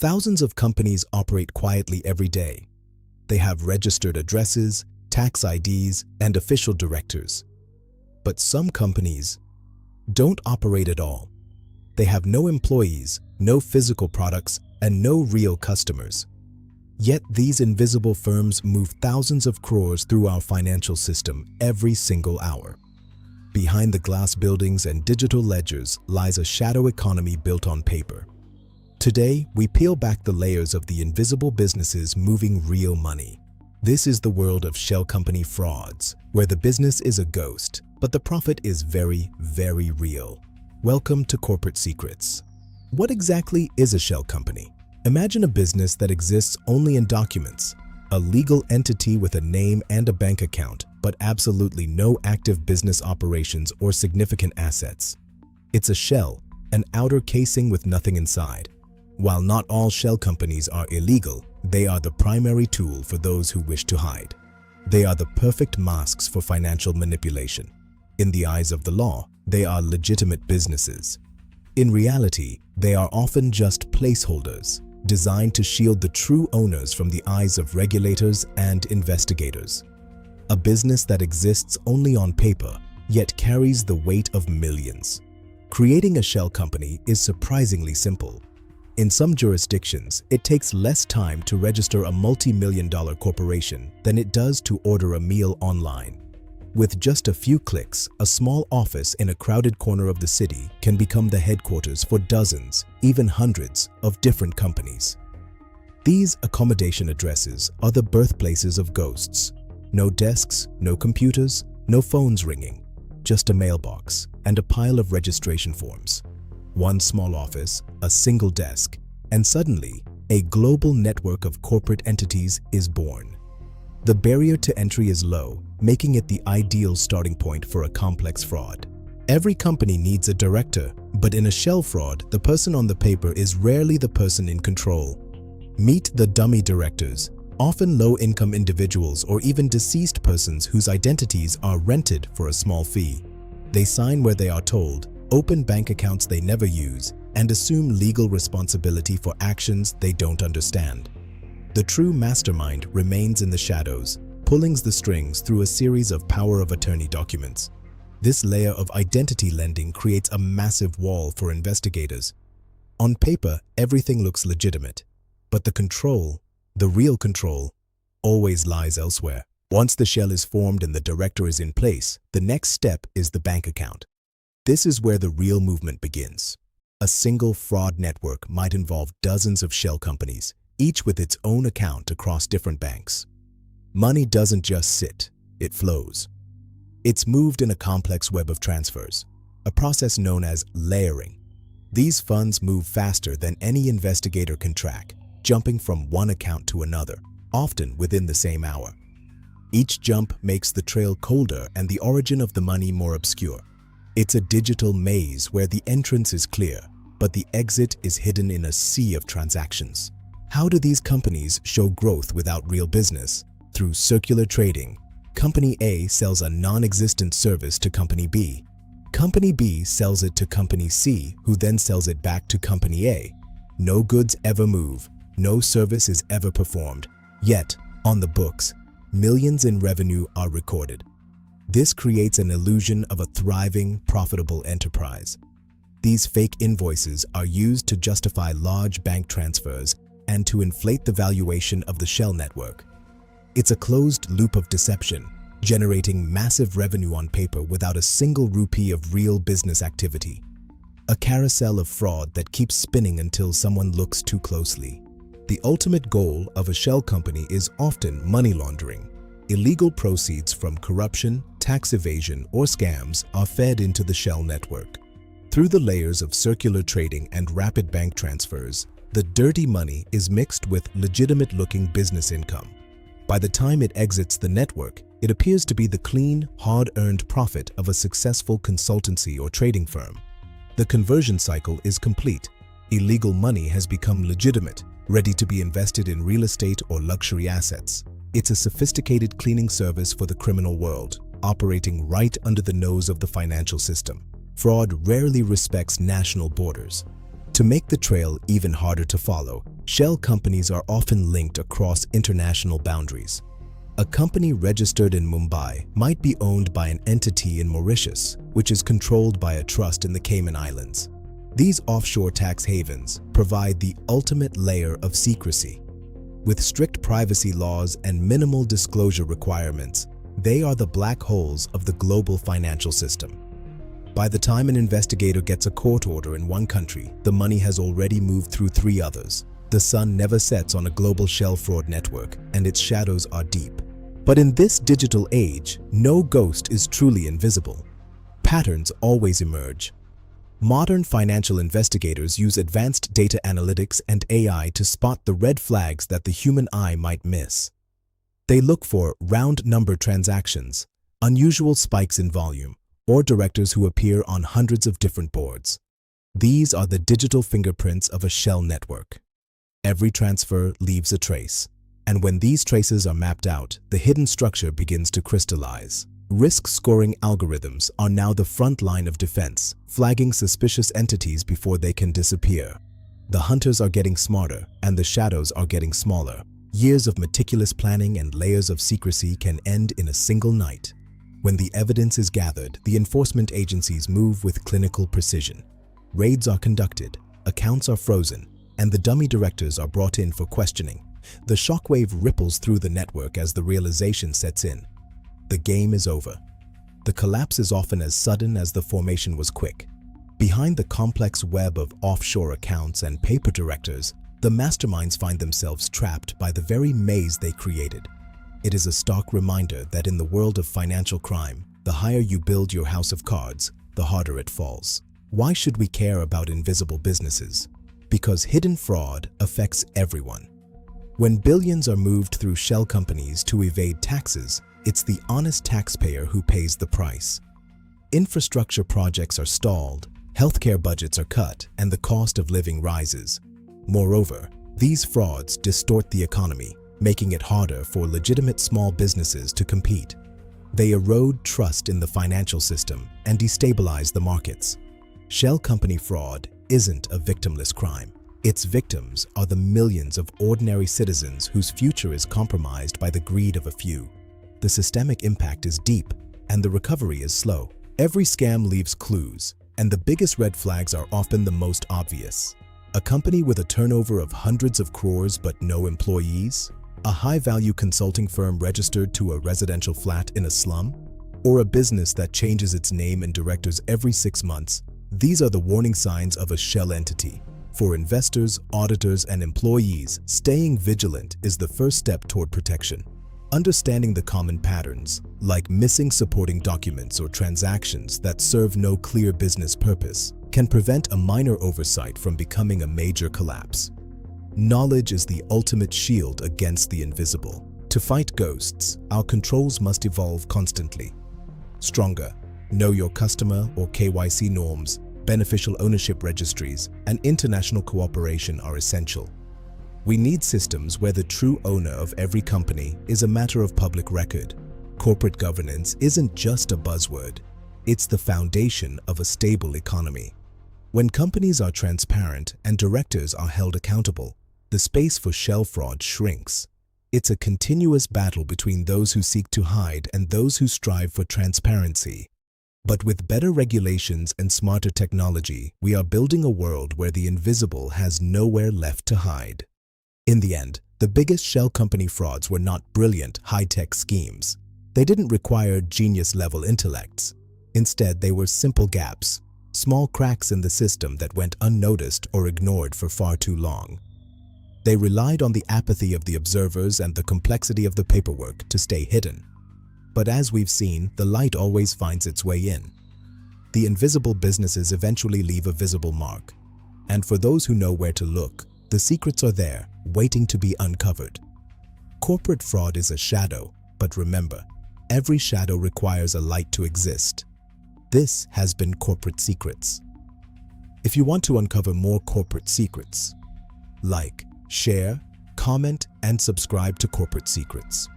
Thousands of companies operate quietly every day. They have registered addresses, tax IDs, and official directors. But some companies don't operate at all. They have no employees, no physical products, and no real customers. Yet these invisible firms move thousands of crores through our financial system every single hour. Behind the glass buildings and digital ledgers lies a shadow economy built on paper. Today, we peel back the layers of the invisible businesses moving real money. This is the world of shell company frauds, where the business is a ghost, but the profit is very, very real. Welcome to Corporate Secrets. What exactly is a shell company? Imagine a business that exists only in documents, a legal entity with a name and a bank account, but absolutely no active business operations or significant assets. It's a shell, an outer casing with nothing inside. While not all shell companies are illegal, they are the primary tool for those who wish to hide. They are the perfect masks for financial manipulation. In the eyes of the law, they are legitimate businesses. In reality, they are often just placeholders, designed to shield the true owners from the eyes of regulators and investigators. A business that exists only on paper, yet carries the weight of millions. Creating a shell company is surprisingly simple. In some jurisdictions, it takes less time to register a multi-million-dollar corporation than it does to order a meal online. With just a few clicks, a small office in a crowded corner of the city can become the headquarters for dozens, even hundreds, of different companies. These accommodation addresses are the birthplaces of ghosts. No desks, no computers, no phones ringing, just a mailbox and a pile of registration forms. One small office, a single desk, and suddenly, a global network of corporate entities is born. The barrier to entry is low, making it the ideal starting point for a complex fraud. Every company needs a director, but in a shell fraud, the person on the paper is rarely the person in control. Meet the dummy directors, often low-income individuals or even deceased persons whose identities are rented for a small fee. They sign where they are told, open bank accounts they never use, and assume legal responsibility for actions they don't understand. The true mastermind remains in the shadows, pulling the strings through a series of power of attorney documents. This layer of identity lending creates a massive wall for investigators. On paper, everything looks legitimate, but the control, the real control, always lies elsewhere. Once the shell is formed and the director is in place, the next step is the bank account. This is where the real movement begins. A single fraud network might involve dozens of shell companies, each with its own account across different banks. Money doesn't just sit, it flows. It's moved in a complex web of transfers, a process known as layering. These funds move faster than any investigator can track, jumping from one account to another, often within the same hour. Each jump makes the trail colder and the origin of the money more obscure. It's a digital maze where the entrance is clear, but the exit is hidden in a sea of transactions. How do these companies show growth without real business? Through circular trading. Company A sells a non-existent service to Company B. Company B sells it to Company C, who then sells it back to Company A. No goods ever move, no service is ever performed. Yet, on the books, millions in revenue are recorded. This creates an illusion of a thriving, profitable enterprise. These fake invoices are used to justify large bank transfers and to inflate the valuation of the shell network. It's a closed loop of deception, generating massive revenue on paper without a single rupee of real business activity. A carousel of fraud that keeps spinning until someone looks too closely. The ultimate goal of a shell company is often money laundering. Illegal proceeds from corruption, tax evasion, or scams are fed into the shell network. Through the layers of circular trading and rapid bank transfers, the dirty money is mixed with legitimate-looking business income. By the time it exits the network, it appears to be the clean, hard-earned profit of a successful consultancy or trading firm. The conversion cycle is complete. Illegal money has become legitimate, ready to be invested in real estate or luxury assets. It's a sophisticated cleaning service for the criminal world, operating right under the nose of the financial system. Fraud rarely respects national borders. To make the trail even harder to follow, shell companies are often linked across international boundaries. A company registered in Mumbai might be owned by an entity in Mauritius, which is controlled by a trust in the Cayman Islands. These offshore tax havens provide the ultimate layer of secrecy. With strict privacy laws and minimal disclosure requirements, they are the black holes of the global financial system. By the time an investigator gets a court order in one country, the money has already moved through 3 others. The sun never sets on a global shell fraud network, and its shadows are deep. But in this digital age, no ghost is truly invisible. Patterns always emerge. Modern financial investigators use advanced data analytics and AI to spot the red flags that the human eye might miss. They look for round-number transactions, unusual spikes in volume, or directors who appear on hundreds of different boards. These are the digital fingerprints of a shell network. Every transfer leaves a trace, and when these traces are mapped out, the hidden structure begins to crystallize. Risk-scoring algorithms are now the front line of defense, flagging suspicious entities before they can disappear. The hunters are getting smarter, and the shadows are getting smaller. Years of meticulous planning and layers of secrecy can end in a single night. When the evidence is gathered, the enforcement agencies move with clinical precision. Raids are conducted, accounts are frozen, and the dummy directors are brought in for questioning. The shockwave ripples through the network as the realization sets in. The game is over. The collapse is often as sudden as the formation was quick. Behind the complex web of offshore accounts and paper directors, the masterminds find themselves trapped by the very maze they created. It is a stark reminder that in the world of financial crime, the higher you build your house of cards, the harder it falls. Why should we care about invisible businesses? Because hidden fraud affects everyone. When billions are moved through shell companies to evade taxes, it's the honest taxpayer who pays the price. Infrastructure projects are stalled, healthcare budgets are cut, and the cost of living rises. Moreover, these frauds distort the economy, making it harder for legitimate small businesses to compete. They erode trust in the financial system and destabilize the markets. Shell company fraud isn't a victimless crime. Its victims are the millions of ordinary citizens whose future is compromised by the greed of a few. The systemic impact is deep, and the recovery is slow. Every scam leaves clues, and the biggest red flags are often the most obvious. A company with a turnover of hundreds of crores but no employees? A high-value consulting firm registered to a residential flat in a slum? Or a business that changes its name and directors every 6 months? These are the warning signs of a shell entity. For investors, auditors, and employees, staying vigilant is the first step toward protection. Understanding the common patterns, like missing supporting documents or transactions that serve no clear business purpose, can prevent a minor oversight from becoming a major collapse. Knowledge is the ultimate shield against the invisible. To fight ghosts, our controls must evolve constantly. Stronger, know your customer or KYC norms, beneficial ownership registries, and international cooperation are essential. We need systems where the true owner of every company is a matter of public record. Corporate governance isn't just a buzzword, it's the foundation of a stable economy. When companies are transparent and directors are held accountable, the space for shell fraud shrinks. It's a continuous battle between those who seek to hide and those who strive for transparency. But with better regulations and smarter technology, we are building a world where the invisible has nowhere left to hide. In the end, the biggest shell company frauds were not brilliant, high-tech schemes. They didn't require genius-level intellects. Instead, they were simple gaps, small cracks in the system that went unnoticed or ignored for far too long. They relied on the apathy of the observers and the complexity of the paperwork to stay hidden. But as we've seen, the light always finds its way in. The invisible businesses eventually leave a visible mark. And for those who know where to look, the secrets are there, waiting to be uncovered. Corporate fraud is a shadow, but remember, every shadow requires a light to exist. This has been Corporate Secrets. If you want to uncover more corporate secrets, like, share, comment, and subscribe to Corporate Secrets.